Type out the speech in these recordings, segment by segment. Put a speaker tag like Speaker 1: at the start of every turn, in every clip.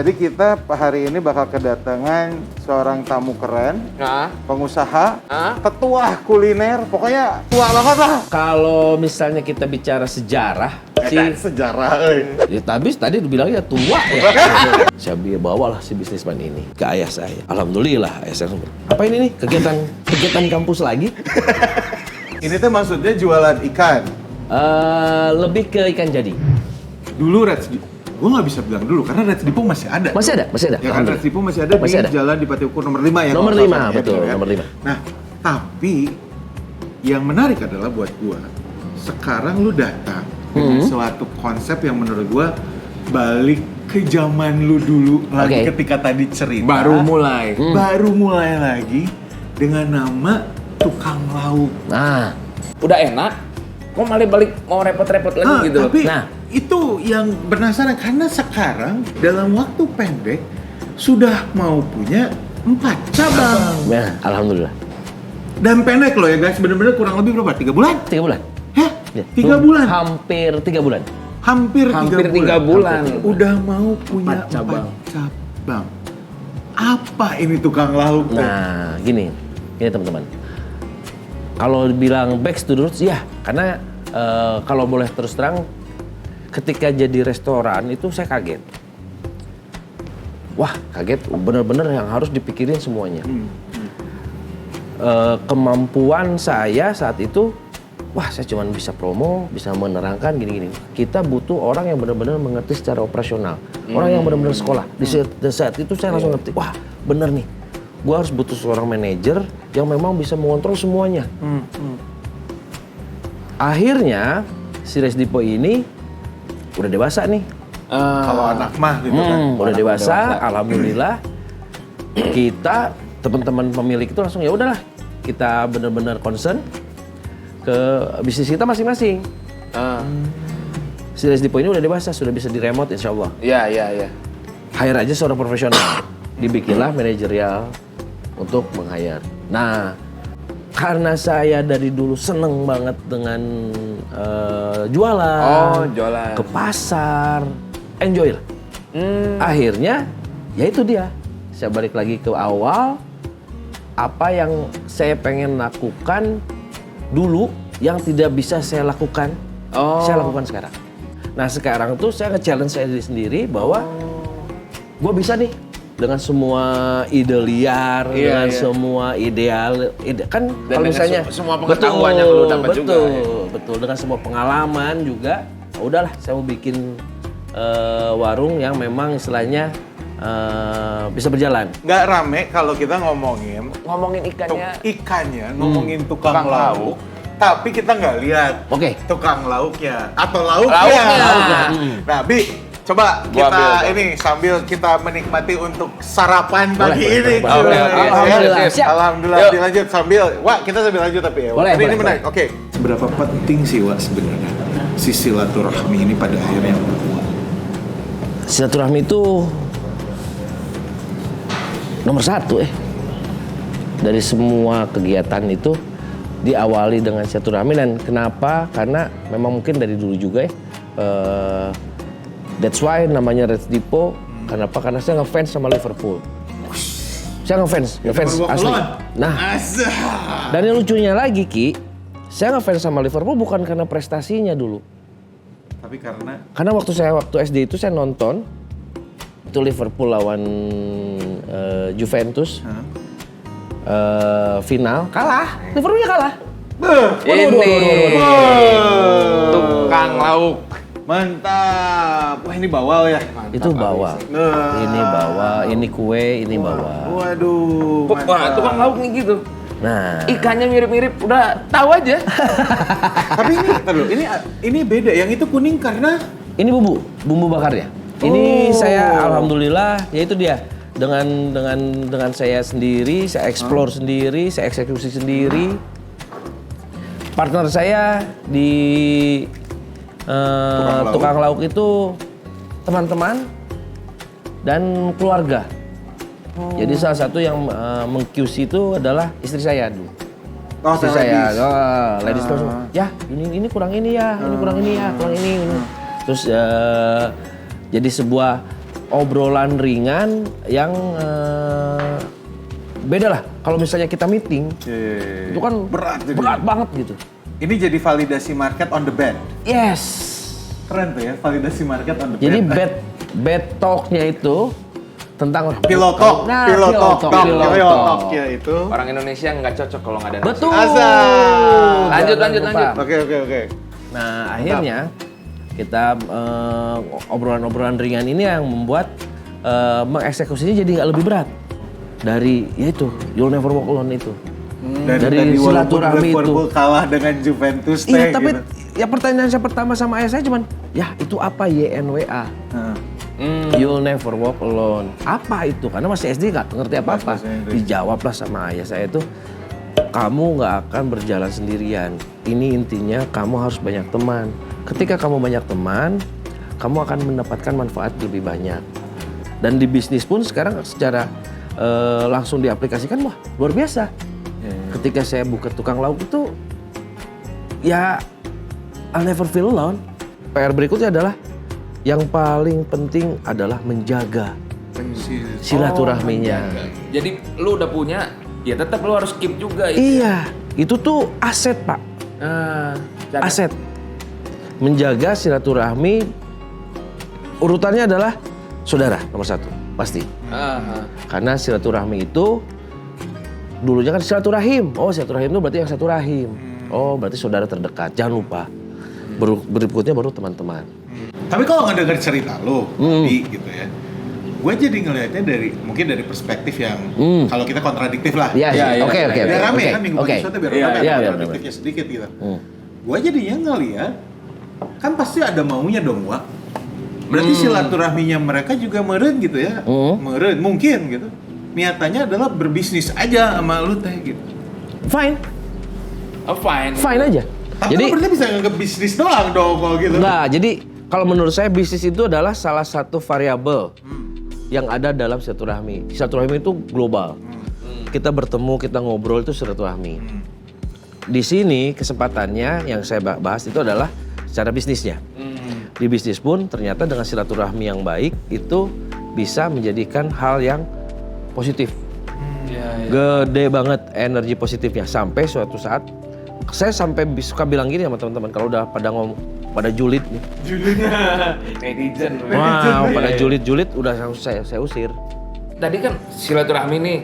Speaker 1: Jadi kita hari ini bakal kedatangan seorang tamu keren, pengusaha, petuah kuliner, pokoknya tua banget lah.
Speaker 2: Kalau misalnya kita bicara sejarah
Speaker 1: Sejarah,
Speaker 2: ya tadi bilangnya tua ya. Saya bawalah si bisnismen ini ke ayah saya. Alhamdulillah ayah saya. Apa ini nih? Kegiatan kampus lagi?
Speaker 1: Ini tuh maksudnya jualan ikan.
Speaker 2: Lebih ke ikan jadi.
Speaker 1: Dulu Reds, gue nggak bisa bilang dulu karena Reds Depot masih ada.
Speaker 2: Masih ada.
Speaker 1: Ya kan Reds Depot masih ada di Jalan Dipati Ukur nomor 5 ya.
Speaker 2: Nomor 5, betul,
Speaker 1: ya.
Speaker 2: nomor 5.
Speaker 1: Nah, tapi yang menarik adalah buat gue, sekarang lu datang dengan suatu konsep yang menurut gue balik ke zaman lu dulu lagi ketika tadi cerita.
Speaker 3: Baru mulai
Speaker 1: lagi dengan nama Tukang Lauk.
Speaker 2: Nah,
Speaker 3: udah enak, kok malah balik mau repot-repot lagi gitu.
Speaker 1: Tapi
Speaker 2: Nah,
Speaker 1: itu yang penasaran karena sekarang dalam waktu pendek sudah mau punya 4 cabang.
Speaker 2: ya, alhamdulillah.
Speaker 1: Dan pendek loh ya guys, bener-bener kurang lebih berapa? 3 bulan?
Speaker 2: 3 bulan.
Speaker 1: Hah?
Speaker 2: Ya.
Speaker 1: 3 bulan?
Speaker 2: Hampir 3 bulan.
Speaker 1: Hampir 3
Speaker 3: bulan.
Speaker 1: Udah mau punya 4 cabang. Apa ini Tukang Lauk?
Speaker 2: Nah, gini teman-teman. Kalau dibilang back to the roots, ya, karena kalau boleh terus terang, ketika jadi restoran itu saya kaget. Wah, kaget, bener-bener yang harus dipikirin semuanya. Kemampuan saya saat itu, wah saya cuma bisa promo, bisa menerangkan gini-gini. Kita butuh orang yang benar-benar mengerti secara operasional. Orang yang benar-benar sekolah. Di saat itu saya langsung ngerti, wah bener nih. Gua harus butuh seorang manajer yang memang bisa mengontrol semuanya. Akhirnya, si Reds Depot ini udah dewasa nih.
Speaker 1: Kalau anak mah gitu kan.
Speaker 2: Udah dewasa, alhamdulillah. Kita teman-teman pemilik itu langsung ya udahlah, kita benar-benar concern ke bisnis kita masing-masing. Si Reds Depot ini udah dewasa, sudah bisa di remote insya Allah.
Speaker 3: Iya.
Speaker 2: Hire aja seorang profesional. Dibikinlah manajerial untuk meng-hire. Nah, karena saya dari dulu seneng banget dengan jualan,
Speaker 3: jualan.
Speaker 2: ke pasar, enjoy lah. Akhirnya, ya itu dia. Saya balik lagi ke awal, apa yang saya pengen lakukan dulu yang tidak bisa saya lakukan, saya lakukan sekarang. Nah sekarang tuh saya nge-challenge saya sendiri bahwa gue bisa nih dengan semua ide liar, dengan semua ideal, kan kalau misalnya
Speaker 3: semua pengetahuan yang lu dapat juga.
Speaker 2: Betul, dengan semua pengalaman juga, udahlah saya mau bikin warung yang memang istilahnya bisa berjalan.
Speaker 1: Nggak rame kalau kita ngomongin
Speaker 3: ikannya.
Speaker 1: ngomongin tukang lauk, tapi kita nggak lihat tukang lauknya atau lauknya. Nah, Bi, coba kita ini sambil kita menikmati untuk sarapan pagi ini. Alhamdulillah dilanjut sambil, kita sambil lanjut tapi ya. Ini menarik. Oke. Seberapa penting sih sebenarnya si silaturahmi ini pada akhirnya?
Speaker 2: Silaturahmi itu nomor 1 dari semua kegiatan itu diawali dengan silaturahmi. Dan kenapa? Karena memang mungkin dari dulu juga that's why namanya Reds Depot. Kenapa? Karena saya ngefans sama Liverpool. Saya ngefans asli. Nah, dan yang lucunya lagi Ki, saya ngefans sama Liverpool bukan karena prestasinya dulu.
Speaker 1: Tapi
Speaker 2: karena waktu SD itu saya nonton itu Liverpool lawan Juventus. Final kalah, Liverpoolnya kalah.
Speaker 3: Tukang Lauk.
Speaker 1: Mantap. Wah ini bawal ya.
Speaker 2: Itu bawal. Ini bawal, ini kue, ini bawal.
Speaker 1: Waduh.
Speaker 3: Wah, tukang lauk nih gitu.
Speaker 2: Nah,
Speaker 3: Ikannya mirip-mirip, udah tahu aja.
Speaker 1: Tapi ini beda. Yang itu kuning karena
Speaker 2: ini bumbu bakarnya. Ini saya alhamdulillah, ya itu dia. Dengan saya sendiri, saya explore sendiri, saya eksekusi sendiri. Partner saya di tukang lauk itu teman-teman dan keluarga. Jadi salah satu yang meng-QC itu adalah istri saya dulu. Istri saya, ladies first. Ya, ini kurang ini ya, ini kurang ini ya, kurang ini. Terus jadi sebuah obrolan ringan yang beda lah. Kalau misalnya kita meeting, itu kan berat banget gitu.
Speaker 1: Ini jadi validasi market on the bed.
Speaker 2: Yes.
Speaker 1: Keren tuh ya, validasi market on the
Speaker 2: Jadi
Speaker 1: bed.
Speaker 2: bed talk-nya itu tentang
Speaker 1: Pilotok,
Speaker 2: Nah,
Speaker 1: pilotok
Speaker 2: pilotok.
Speaker 1: ya itu.
Speaker 3: Orang Indonesia nggak cocok kalau nggak ada nasi.
Speaker 2: Betul.
Speaker 3: Lanjut.
Speaker 2: Jangan lupa.
Speaker 1: Oke.
Speaker 2: Nah, akhirnya kita obrolan-obrolan ringan ini yang membuat mengeksekusinya jadi nggak lebih berat dari yaitu You'll Never Walk Alone itu.
Speaker 1: Dari
Speaker 2: Dari silaturahmi itu.
Speaker 1: Liverpool kalah dengan Juventus
Speaker 2: Iya, tapi
Speaker 1: gitu.
Speaker 2: ya pertanyaan saya pertama sama ayah saya cuman, ya itu apa YNWA? You'll Never Walk Alone. Apa itu? Karena masih SD nggak ngerti apa-apa. Dijawablah sama ayah saya itu, kamu nggak akan berjalan sendirian. Ini intinya kamu harus banyak teman. Ketika kamu banyak teman, kamu akan mendapatkan manfaat lebih banyak. Dan di bisnis pun sekarang secara langsung diaplikasikan, wah luar biasa. Ketika saya buka tukang lauk itu, ya I'll never feel alone. PR berikutnya adalah yang paling penting adalah menjaga silaturahminya.
Speaker 3: Jadi lu udah punya, ya tetap lu harus keep juga.
Speaker 2: Iya, itu tuh aset Pak. Aset. Menjaga silaturahmi, urutannya adalah saudara nomor 1, pasti. Karena silaturahmi itu dulunya kan silaturahim. Oh, silaturahim itu berarti yang satu rahim. Oh, berarti saudara terdekat. Jangan lupa. Berikutnya baru teman-teman.
Speaker 1: Tapi kalau ngedenger cerita lo, gitu ya, gue jadi ngelihatnya mungkin dari perspektif yang kalau kita kontradiktif lah.
Speaker 2: Iya. Oke.
Speaker 1: Biar rame kan minggu
Speaker 2: Oke.
Speaker 1: episode biar
Speaker 2: Iya,
Speaker 1: rame,
Speaker 2: iya,
Speaker 1: kontradiktifnya sedikit gitu. Gue jadinya ngelihat, kan pasti ada maunya dong, Wak. Berarti silaturahminya mereka juga meren gitu ya, meren mungkin gitu. Niatannya adalah berbisnis aja sama lu teh gitu.
Speaker 2: Fine. Fine aja.
Speaker 1: Tapi
Speaker 2: Jadi
Speaker 1: berarti bisa nganggep bisnis doang dong kalau gitu.
Speaker 2: Nah, jadi kalau menurut saya bisnis itu adalah salah satu variabel yang ada dalam silaturahmi. Silaturahmi itu global. Kita bertemu, kita ngobrol itu silaturahmi. Di sini kesempatannya yang saya bahas itu adalah secara bisnisnya. Di bisnis pun ternyata dengan silaturahmi yang baik itu bisa menjadikan hal yang positif. Gede banget energi positifnya sampai suatu saat saya sampai suka bilang gini sama teman-teman kalau udah pada julid nih.
Speaker 3: Netizen.
Speaker 2: Wow, pada julid udah saya usir.
Speaker 3: Tadi kan silaturahmi nih.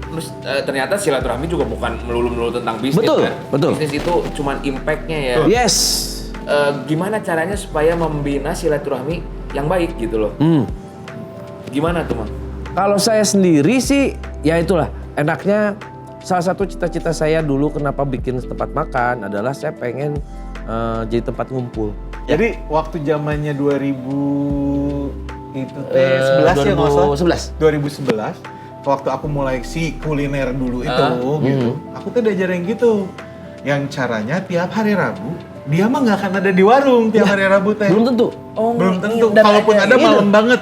Speaker 3: Terus ternyata silaturahmi juga bukan melulu tentang bisnis kan?
Speaker 2: Betul.
Speaker 3: Bisnis itu cuman impact-nya ya.
Speaker 2: Yes.
Speaker 3: Gimana caranya supaya membina silaturahmi yang baik gitu loh? Gimana tuh, Mang?
Speaker 2: Kalau saya sendiri sih, ya itulah enaknya. Salah satu cita-cita saya dulu kenapa bikin tempat makan adalah saya pengen jadi tempat ngumpul.
Speaker 1: Jadi waktu zamannya 11 ya nggak salah? 2011. Waktu aku mulai si kuliner dulu itu gitu. Aku tuh diajarin gitu. Yang caranya tiap hari Rabu dia mah nggak akan ada di warung tiap hari Rabu teh.
Speaker 2: Belum tentu.
Speaker 1: Belum tentu. Kalaupun ada malam banget.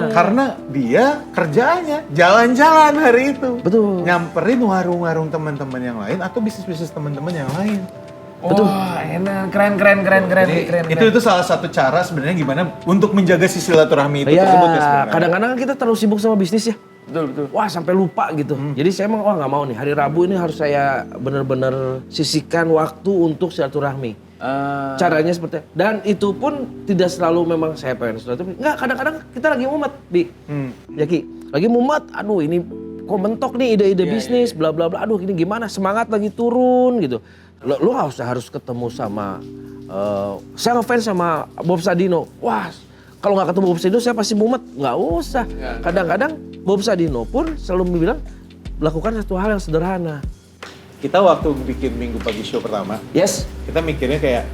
Speaker 1: Karena dia kerjaannya jalan-jalan hari itu.
Speaker 2: Betul.
Speaker 1: Nyamperin warung-warung teman-teman yang lain atau bisnis-bisnis teman-teman yang lain.
Speaker 3: Betul. Enak, keren.
Speaker 1: Itu salah satu cara sebenarnya gimana untuk menjaga si silaturahmi itu
Speaker 2: Ya,
Speaker 1: tersebut ya sebenarnya.
Speaker 2: kadang-kadang kita terlalu sibuk sama bisnis ya.
Speaker 3: Betul.
Speaker 2: Wah, sampai lupa gitu. Jadi saya emang nggak mau nih hari Rabu ini harus saya benar-benar sisihkan waktu untuk silaturahmi. Caranya seperti dan itu pun tidak selalu memang saya pengen silaturahmi. Enggak, kadang-kadang kita lagi mumet, Bi. Ya Ki, lagi mumet. Aduh, ini kok mentok nih ide-ide bisnis, bla bla bla. Aduh, ini gimana? Semangat lagi turun gitu. Lu harus ketemu sama saya ngefans sama Bob Sadino. Wah, kalau nggak ketemu Bob Sadino saya pasti mumet. Nggak usah. Kadang-kadang Bob Sadino pun selalu bilang lakukan satu hal yang sederhana.
Speaker 1: Kita waktu bikin Minggu Pagi Show pertama,
Speaker 2: Yes.
Speaker 1: kita mikirnya kayak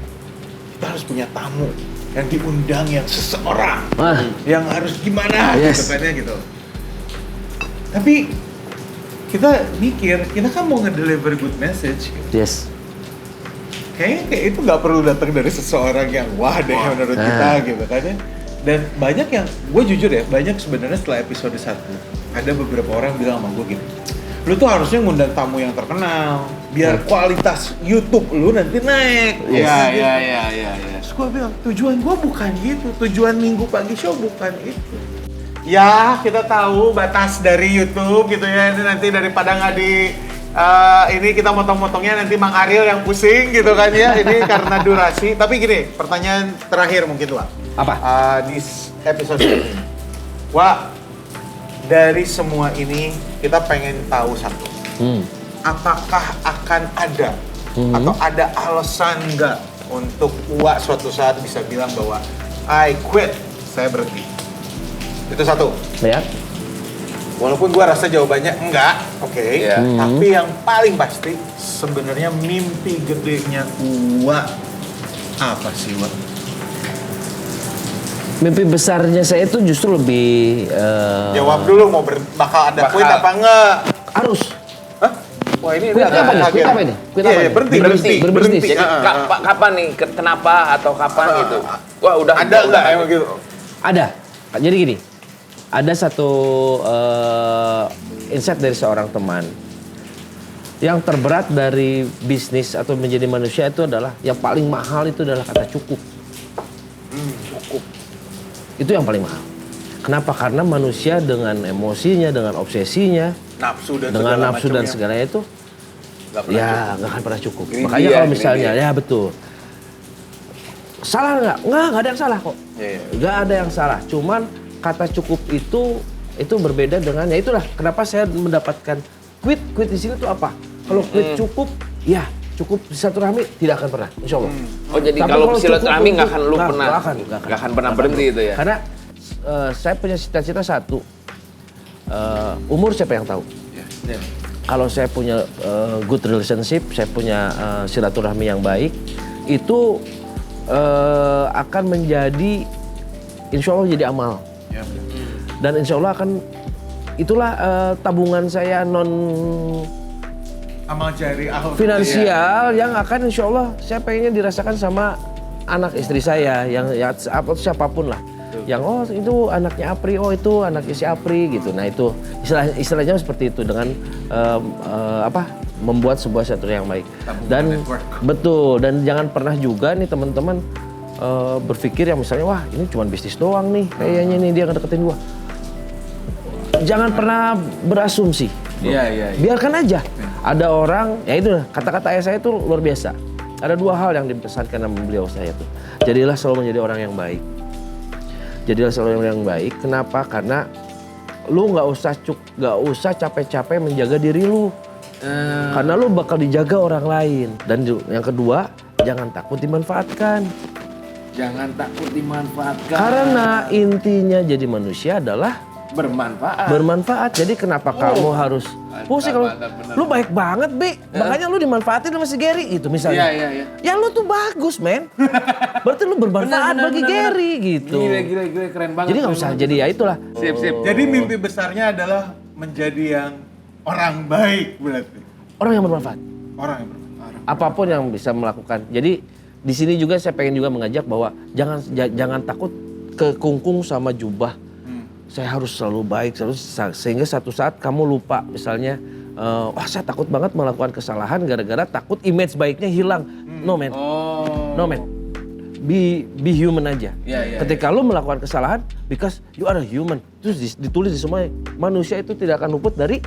Speaker 1: kita harus punya tamu yang diundang yang seseorang, yang harus gimana gitu kan ya gitu. Tapi kita mikir, kita kan mau nge-deliver good message.
Speaker 2: Yes.
Speaker 1: Kayaknya kayak itu nggak perlu datang dari seseorang yang wah deh menurut kita gitu kan ya. Dan banyak yang, gue jujur ya, banyak sebenarnya setelah episode 1 ada beberapa orang bilang sama gue gini, lu tuh harusnya ngundang tamu yang terkenal biar kualitas YouTube lu nanti naik.
Speaker 3: Iya.
Speaker 1: gue bilang, tujuan gue bukan gitu. Tujuan Minggu Pagi Show bukan itu. Ya, kita tahu batas dari YouTube gitu ya. Ini nanti daripada nggak di... ini kita motong-motongnya nanti Mang Ariel yang pusing gitu kan ya. Ini karena durasi. Tapi gini, pertanyaan terakhir mungkin Wak.
Speaker 2: Apa?
Speaker 1: Di episode ini. Wak, dari semua ini kita pengen tahu satu. Apakah akan ada atau ada alasan nggak untuk Wak suatu saat bisa bilang bahwa I quit, saya berhenti. Itu satu.
Speaker 2: Ya.
Speaker 1: Walaupun gua rasa jawabannya enggak, oke.
Speaker 3: Iya.
Speaker 1: Tapi yang paling pasti sebenarnya mimpi gedenya Wak apa sih Wak?
Speaker 2: Mimpi besarnya saya itu justru lebih
Speaker 1: Jawab dulu mau bakal ada quit apa enggak?
Speaker 2: harus.
Speaker 1: Hah? Wah ini
Speaker 2: Quit
Speaker 1: agak
Speaker 2: apa nih?
Speaker 1: kaget.
Speaker 2: Quit apa ini? Quit
Speaker 1: Iya,
Speaker 2: apa
Speaker 1: iya,
Speaker 2: ini?
Speaker 1: berhenti.
Speaker 3: Jadi kapan nih? Kenapa atau kapan gitu? Wah udah
Speaker 1: Ada enggak emang gitu?
Speaker 2: Ada. Jadi gini, ada satu insight dari seorang teman. Yang terberat dari bisnis atau menjadi manusia itu adalah, yang paling mahal itu adalah kata cukup.
Speaker 1: Cukup.
Speaker 2: Itu yang paling mahal. Kenapa? Karena manusia dengan emosinya, dengan obsesinya,
Speaker 1: Nafsu dan
Speaker 2: dengan
Speaker 1: segala
Speaker 2: nafsu dan
Speaker 1: macamnya.
Speaker 2: segalanya itu,
Speaker 1: Nggak pernah
Speaker 2: ya
Speaker 1: cukup.
Speaker 2: nggak akan pernah cukup.
Speaker 3: Ini
Speaker 2: Makanya
Speaker 3: dia,
Speaker 2: kalau
Speaker 3: ini
Speaker 2: misalnya,
Speaker 3: dia.
Speaker 2: ya betul. Salah nggak? Nggak ada yang salah kok.
Speaker 1: Iya.
Speaker 2: Nggak ada yang salah. Cuman kata cukup itu berbeda dengan, ya itulah kenapa saya mendapatkan quit di sini tuh apa? Kalau quit cukup, ya cukup silaturahmi tidak akan pernah, insya Allah.
Speaker 3: Oh jadi
Speaker 2: Tapi
Speaker 3: kalau
Speaker 2: cukup
Speaker 3: silaturahmi nggak akan lu
Speaker 2: nggak
Speaker 3: pernah
Speaker 2: nggak
Speaker 3: akan pernah berhenti itu ya?
Speaker 2: Karena saya punya cita-cita satu, umur siapa yang tahu?
Speaker 1: Iya.
Speaker 2: Kalau saya punya good relationship, saya punya silaturahmi yang baik, itu akan menjadi, insya Allah jadi amal.
Speaker 1: Iya.
Speaker 2: Dan insya Allah akan, itulah tabungan saya non
Speaker 1: Amal jariah.
Speaker 2: finansial yang akan insya Allah saya pengennya dirasakan sama anak istri saya, yang ya siapapun lah. Yang oh itu anaknya Apri, oh itu anaknya si Apri gitu. Nah itu istilahnya seperti itu dengan membuat sebuah silaturahmi yang baik. Dan
Speaker 1: network.
Speaker 2: betul, dan jangan pernah juga nih teman-teman berpikir yang misalnya wah ini cuma bisnis doang nih kayaknya nih dia ngedeketin gua. Jangan pernah berasumsi.
Speaker 3: Iya.
Speaker 2: Biarkan aja. Ada orang, ya itu kata-kata ayah saya itu luar biasa. Ada dua hal yang dipesankan sama beliau saya tuh. Jadilah selalu menjadi orang yang baik. Jadilah selalu orang yang baik. Kenapa? Karena lu nggak usah capek-capek menjaga diri lu. Karena lu bakal dijaga orang lain. Dan yang kedua, jangan takut dimanfaatkan.
Speaker 3: Jangan takut dimanfaatkan.
Speaker 2: Karena intinya jadi manusia adalah bermanfaat. Jadi kenapa kamu harus pusing kalau lu baik banget, Bi. Makanya lu dimanfaatin sama si Gary gitu misalnya.
Speaker 3: Iya.
Speaker 2: Ya lu tuh bagus, men. Berarti lu bermanfaat bagi Gary gitu.
Speaker 3: Gila keren banget.
Speaker 2: Jadi nggak usah jadi ya itulah.
Speaker 3: Sip.
Speaker 1: Jadi mimpi besarnya adalah menjadi yang orang baik berarti.
Speaker 2: Orang yang bermanfaat.
Speaker 1: Orang yang bermanfaat.
Speaker 2: Apapun yang bisa melakukan. Jadi di sini juga saya pengen juga mengajak bahwa jangan takut kekungkung sama jubah. Saya harus selalu baik, sehingga satu saat kamu lupa misalnya, wah saya takut banget melakukan kesalahan gara-gara takut image baiknya hilang. No man, no man. Be human aja.
Speaker 3: Iya.
Speaker 2: Ketika lu melakukan kesalahan, because you are a human. Terus ditulis di semua manusia itu tidak akan luput dari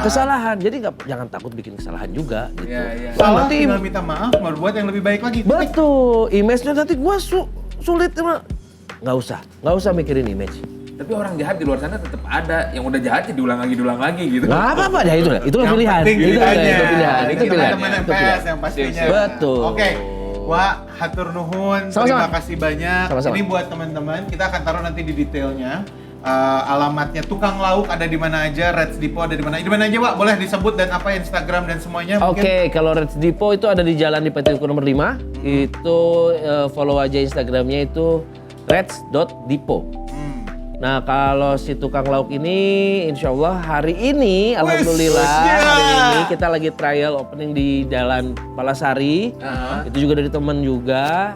Speaker 2: kesalahan. Jadi jangan takut bikin kesalahan juga. Gitu.
Speaker 3: Iya.
Speaker 1: Salah
Speaker 2: Nanti
Speaker 1: tinggal minta maaf, berbuat yang lebih baik lagi.
Speaker 2: betul, image-nya nanti gua sulit. Nggak usah mikirin image.
Speaker 3: Tapi orang jahat di luar sana tetap ada. Yang udah jahat ya diulang lagi gitu.
Speaker 2: Nggak apa-apa ya itu
Speaker 1: Yang
Speaker 2: pilihan.
Speaker 1: penting ceritanya.
Speaker 2: Itu pilihan.
Speaker 1: Kita teman
Speaker 2: Itu
Speaker 1: MPS
Speaker 2: pilihan.
Speaker 1: yang pastinya.
Speaker 2: Betul.
Speaker 1: Oke. Wah, hatur nuhun.
Speaker 2: Sama-sama.
Speaker 1: Terima kasih banyak.
Speaker 2: Sama-sama.
Speaker 1: Ini buat teman-teman, kita akan taruh nanti di detailnya. Alamatnya Tukang Lauk ada di mana aja, Reds Depot ada di mana? Di mana aja, Pak? Boleh disebut dan apa Instagram dan semuanya mungkin?
Speaker 2: Oke, kalau Reds Depot itu ada di Jalan di Petiukur nomor 5. Itu follow aja Instagramnya itu reds.depot. Nah kalau si Tukang Lauk ini insya Allah hari ini, alhamdulillah hari ini kita lagi trial opening di Jalan Palasari. Itu juga dari teman juga.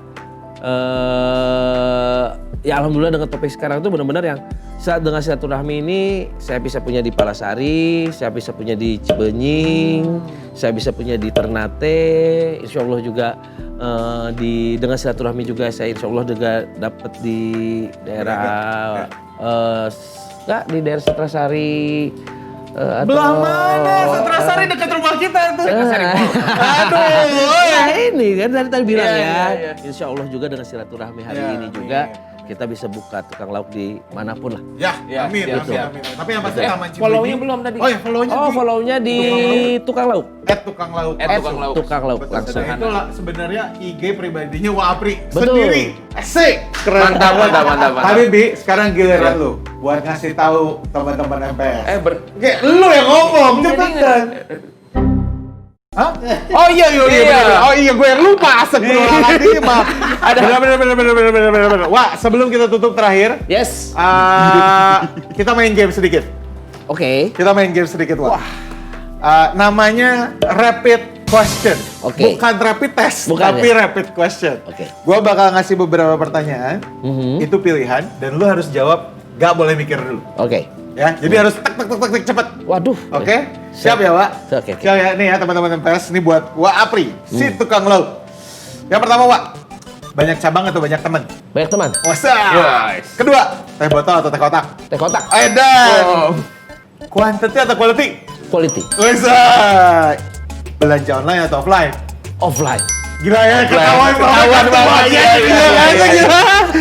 Speaker 2: Ya alhamdulillah dengan topik sekarang itu benar-benar yang dengan silaturahmi ini saya bisa punya di Palasari, saya bisa punya di Cibenying, saya bisa punya di Ternate, insya Allah juga dengan silaturahmi juga saya insya Allah juga dapat di daerah di daerah Setrasari.
Speaker 1: Belah mana? Setrasari dekat rumah kita tuh.
Speaker 2: Aduh, ya ini kan tadi bilang
Speaker 3: Iya.
Speaker 2: insya Allah juga dengan silaturahmi hari
Speaker 1: Ya,
Speaker 2: ini juga kita bisa buka tukang lauk di manapun lah.
Speaker 1: Ya,
Speaker 3: Ya,
Speaker 1: amin,
Speaker 3: siap,
Speaker 1: amin,
Speaker 3: siap.
Speaker 1: amin. Tapi yang pasti Taman Cibenying.
Speaker 3: Follow-nya belum tadi.
Speaker 1: Oh ya, follow-nya di
Speaker 2: Follow-nya di tukang lauk.
Speaker 1: @tukang lauk.
Speaker 3: Tukang lauk.
Speaker 2: Tukang lauk
Speaker 1: Betul,
Speaker 2: langsung.
Speaker 1: dan itu lah sebenarnya IG pribadinya Wapri
Speaker 2: Betul.
Speaker 1: sendiri. Asik, keren.
Speaker 3: Mantap.
Speaker 1: Habibi, sekarang giliran
Speaker 3: Ya.
Speaker 1: lu buat ngasih tahu teman-teman MPS.
Speaker 3: Oke.
Speaker 1: Lu yang ngomong, cepetan. Hah? Oh iya. Oh iya, gue yang lupa. Astagfirullahaladzim. Ada bener. Wah, sebelum kita tutup terakhir,
Speaker 2: Yes.
Speaker 1: kita main game sedikit.
Speaker 2: Oke.
Speaker 1: Kita main game sedikit, Wah. Namanya Rapid Question.
Speaker 2: Oke.
Speaker 1: Bukan rapid test,
Speaker 2: Bukan,
Speaker 1: tapi
Speaker 2: ya?
Speaker 1: rapid question.
Speaker 2: Oke.
Speaker 1: Gua bakal ngasih beberapa pertanyaan.
Speaker 2: Mhm.
Speaker 1: Itu pilihan dan lu harus jawab, gak boleh mikir dulu.
Speaker 2: Oke.
Speaker 1: Ya, jadi harus tek cepet.
Speaker 2: Waduh.
Speaker 1: Oke? Siap ya, Wak?
Speaker 2: Oke.
Speaker 1: Siap ya, nih ya teman-teman MPS, ini buat Wak Apri, si tukang lauk. Yang pertama, Wak, banyak cabang atau banyak teman?
Speaker 2: Banyak teman.
Speaker 1: Wasa.
Speaker 3: Yes.
Speaker 1: Kedua, teh botol atau teh kotak?
Speaker 2: Teh kotak.
Speaker 1: Edan. Quantity atau quality?
Speaker 2: Quality.
Speaker 1: Wasa. Belanja online atau offline?
Speaker 2: Offline.
Speaker 1: Gila ya, ketahuan banget. Gila.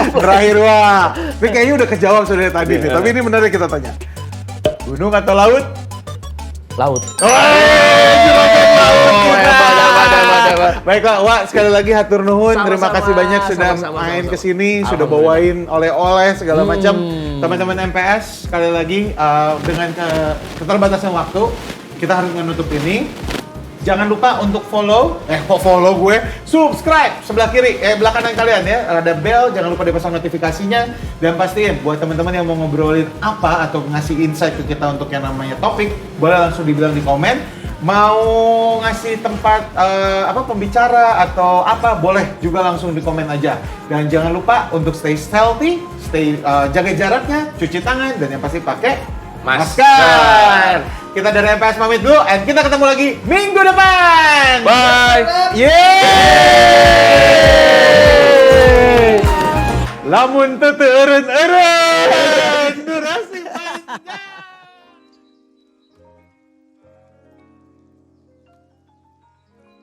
Speaker 1: Terakhir, Wak. Ini kayaknya udah kejawab sudah tadi nih, tapi ini menarik kita tanya. Gunung atau laut?
Speaker 2: Laut.
Speaker 1: Baiklah, Wak, sekali lagi hatur nuhun.
Speaker 2: Sama-sama,
Speaker 1: Terima kasih banyak sudah
Speaker 2: sama-sama,
Speaker 1: main
Speaker 2: sama-sama.
Speaker 1: ke sini, sudah
Speaker 2: Alhamdulillah.
Speaker 1: bawain oleh-oleh segala macam. Teman-teman MPS, sekali lagi dengan keterbatasan waktu, kita harus menutup ini. Jangan lupa untuk follow gue, subscribe sebelah kiri, belah kanan kalian ya. Ada bell, jangan lupa dipasang notifikasinya. Dan pastiin buat teman-teman yang mau ngobrolin apa atau ngasih insight ke kita untuk yang namanya topik, boleh langsung dibilang di komen. Mau ngasih tempat pembicara atau apa, boleh juga langsung di komen aja. Dan jangan lupa untuk stay healthy, jaga jaraknya, cuci tangan, dan yang pasti pakai masker. Kita dari MPS pamit dulu, and kita ketemu lagi minggu depan.
Speaker 3: Bye.
Speaker 1: Yeay! Lamun teu teu eureun-eureun.